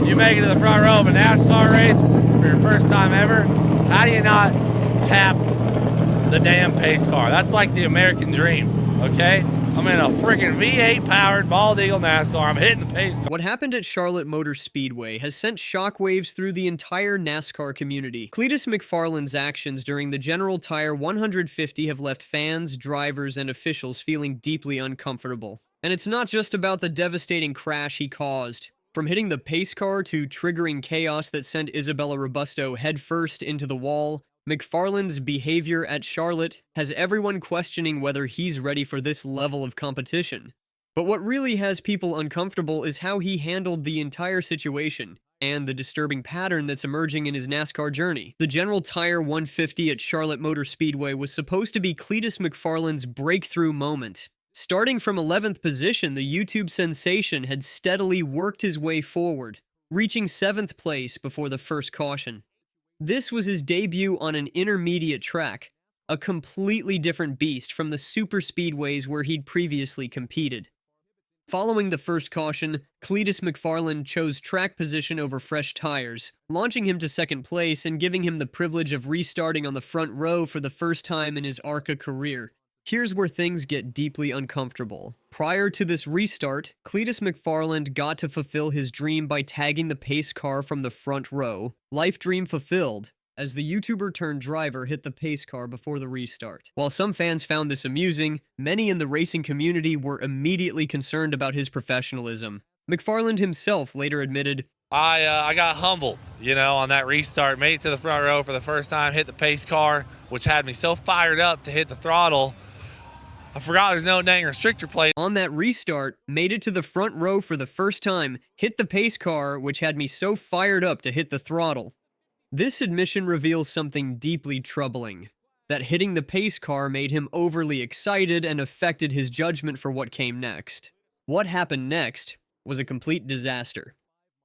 You make it to the front row of a NASCAR race for your first time ever. How do you not tap the damn pace car? That's like the American dream, okay? I'm in a freaking V8 powered bald eagle NASCAR. I'm hitting the pace car. What happened at Charlotte Motor Speedway has sent shockwaves through the entire NASCAR community. Cleetus McFarland's actions during the General Tire 150 have left fans, drivers, and officials feeling deeply uncomfortable. And it's not just about the devastating crash he caused. From hitting the pace car to triggering chaos that sent Isabella Robusto headfirst into the wall, McFarland's behavior at Charlotte has everyone questioning whether he's ready for this level of competition. But what really has people uncomfortable is how he handled the entire situation, and the disturbing pattern that's emerging in his NASCAR journey. The General Tire 150 at Charlotte Motor Speedway was supposed to be Cleetus McFarland's breakthrough moment. Starting from 11th position, the YouTube sensation had steadily worked his way forward, reaching 7th place before the first caution. This was his debut on an intermediate track, a completely different beast from the super speedways where he'd previously competed. Following the first caution, Cleetus McFarland chose track position over fresh tires, launching him to 2nd place and giving him the privilege of restarting on the front row for the first time in his ARCA career. Here's where things get deeply uncomfortable. Prior to this restart, Cleetus McFarland got to fulfill his dream by tagging the pace car from the front row. Life dream fulfilled, as the YouTuber-turned-driver hit the pace car before the restart. While some fans found this amusing, many in the racing community were immediately concerned about his professionalism. McFarland himself later admitted, I got humbled, on that restart. Made it to the front row for the first time, hit the pace car, which had me so fired up to hit the throttle. I forgot there's no dang restrictor plate. On that restart, made it to the front row for the first time, hit the pace car, which had me so fired up to hit the throttle. This admission reveals something deeply troubling, that hitting the pace car made him overly excited and affected his judgment for what came next. What happened next was a complete disaster.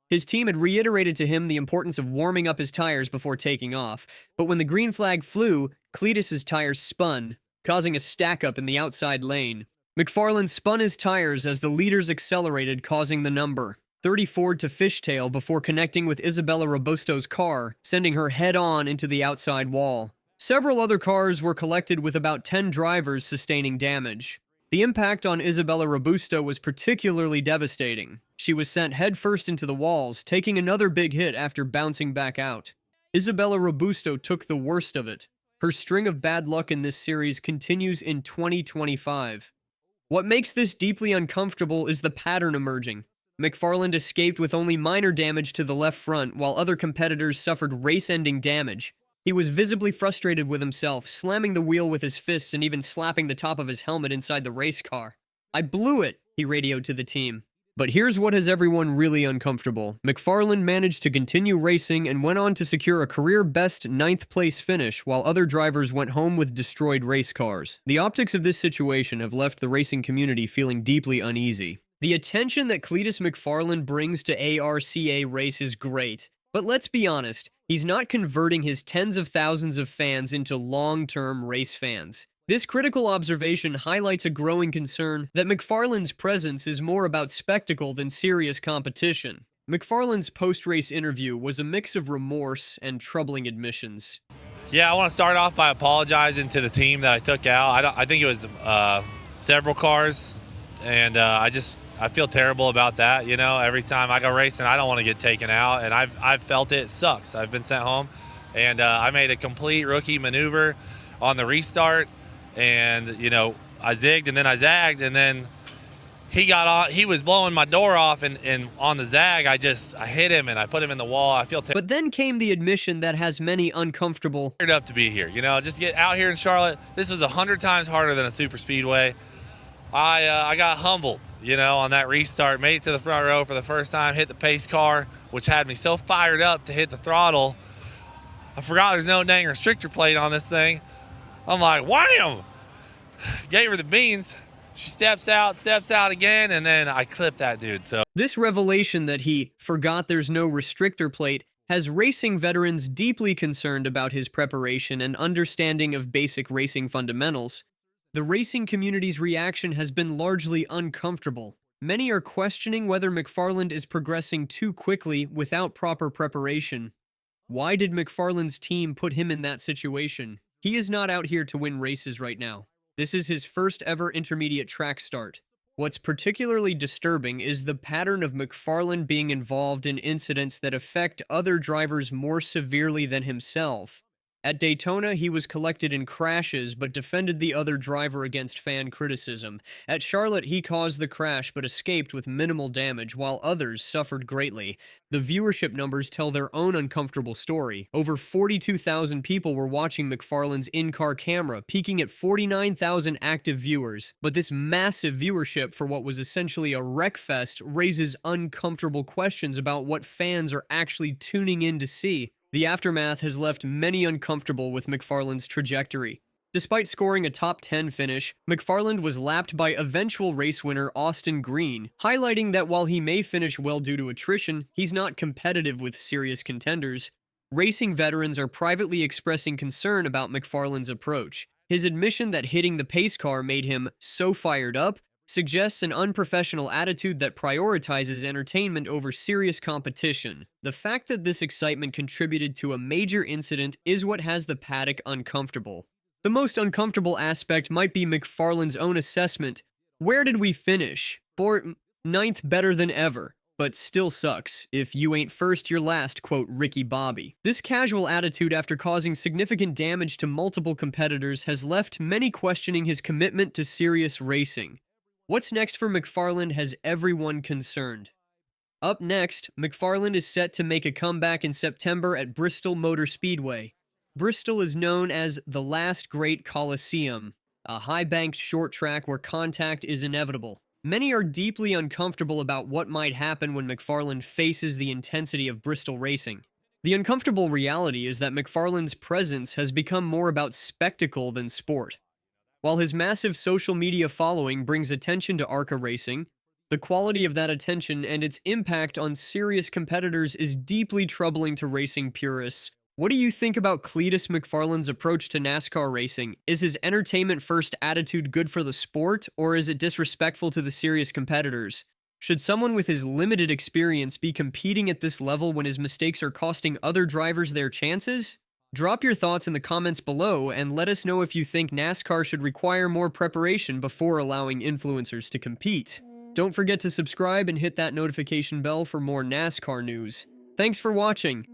His team had reiterated to him the importance of warming up his tires before taking off, but when the green flag flew, Cleetus's tires spun, causing a stack-up in the outside lane. McFarland spun his tires as the leaders accelerated, causing the number 34 to fishtail before connecting with Isabella Robusto's car, sending her head-on into the outside wall. Several other cars were collected with about 10 drivers sustaining damage. The impact on Isabella Robusto was particularly devastating. She was sent headfirst into the walls, taking another big hit after bouncing back out. Isabella Robusto took the worst of it. Her string of bad luck in this series continues in 2025. What makes this deeply uncomfortable is the pattern emerging. McFarland escaped with only minor damage to the left front, while other competitors suffered race-ending damage. He was visibly frustrated with himself, slamming the wheel with his fists and even slapping the top of his helmet inside the race car. "I blew it," he radioed to the team. But here's what has everyone really uncomfortable. McFarland managed to continue racing and went on to secure a career-best 9th place finish, while other drivers went home with destroyed race cars. The optics of this situation have left the racing community feeling deeply uneasy. The attention that Cleetus McFarland brings to ARCA race is great, but let's be honest, he's not converting his tens of thousands of fans into long-term race fans. This critical observation highlights a growing concern that McFarland's presence is more about spectacle than serious competition. McFarland's post-race interview was a mix of remorse and troubling admissions. Yeah, I want to start off by apologizing to the team that I took out. I think it was several cars, and I feel terrible about that. Every time I go racing, I don't want to get taken out, and I've felt it. It sucks. I've been sent home, and I made a complete rookie maneuver on the restart. And I zigged and then I zagged, and then he got on. He was blowing my door off, and on the zag, I hit him and I put him in the wall. I feel But then came the admission that has many uncomfortable. Fired up to be here. Just get out here in Charlotte. This was 100 times harder than a super speedway. I got humbled, on that restart. Made it to the front row for the first time. Hit the pace car, which had me so fired up to hit the throttle. I forgot there's no dang restrictor plate on this thing. I'm like, wham! Gave her the beans. She steps out again, and then I clipped that dude. So this revelation that he forgot there's no restrictor plate has racing veterans deeply concerned about his preparation and understanding of basic racing fundamentals. The racing community's reaction has been largely uncomfortable. Many are questioning whether McFarland is progressing too quickly without proper preparation. Why did McFarland's team put him in that situation? He is not out here to win races right now. This is his first ever intermediate track start. What's particularly disturbing is the pattern of McFarland being involved in incidents that affect other drivers more severely than himself. At Daytona, he was collected in crashes but defended the other driver against fan criticism. At Charlotte, he caused the crash but escaped with minimal damage, while others suffered greatly. The viewership numbers tell their own uncomfortable story. Over 42,000 people were watching McFarland's in-car camera, peaking at 49,000 active viewers. But this massive viewership for what was essentially a wreckfest raises uncomfortable questions about what fans are actually tuning in to see. The aftermath has left many uncomfortable with McFarland's trajectory. Despite scoring a top 10 finish, McFarland was lapped by eventual race winner Austin Green, highlighting that while he may finish well due to attrition, he's not competitive with serious contenders. Racing veterans are privately expressing concern about McFarland's approach. His admission that hitting the pace car made him so fired up suggests an unprofessional attitude that prioritizes entertainment over serious competition. The fact that this excitement contributed to a major incident is what has the paddock uncomfortable. The most uncomfortable aspect might be McFarland's own assessment. Where did we finish? Ninth better than ever, but still sucks. If you ain't first, you're last, quote Ricky Bobby. This casual attitude after causing significant damage to multiple competitors has left many questioning his commitment to serious racing. What's next for McFarland has everyone concerned. Up next, McFarland is set to make a comeback in September at Bristol Motor Speedway. Bristol is known as the last great Coliseum, a high-banked short track where contact is inevitable. Many are deeply uncomfortable about what might happen when McFarland faces the intensity of Bristol racing. The uncomfortable reality is that McFarland's presence has become more about spectacle than sport. While his massive social media following brings attention to ARCA racing, the quality of that attention and its impact on serious competitors is deeply troubling to racing purists. What do you think about Cleetus McFarland's approach to NASCAR racing? Is his entertainment-first attitude good for the sport, or is it disrespectful to the serious competitors? Should someone with his limited experience be competing at this level when his mistakes are costing other drivers their chances? Drop your thoughts in the comments below and let us know if you think NASCAR should require more preparation before allowing influencers to compete. Don't forget to subscribe and hit that notification bell for more NASCAR news. Thanks for watching.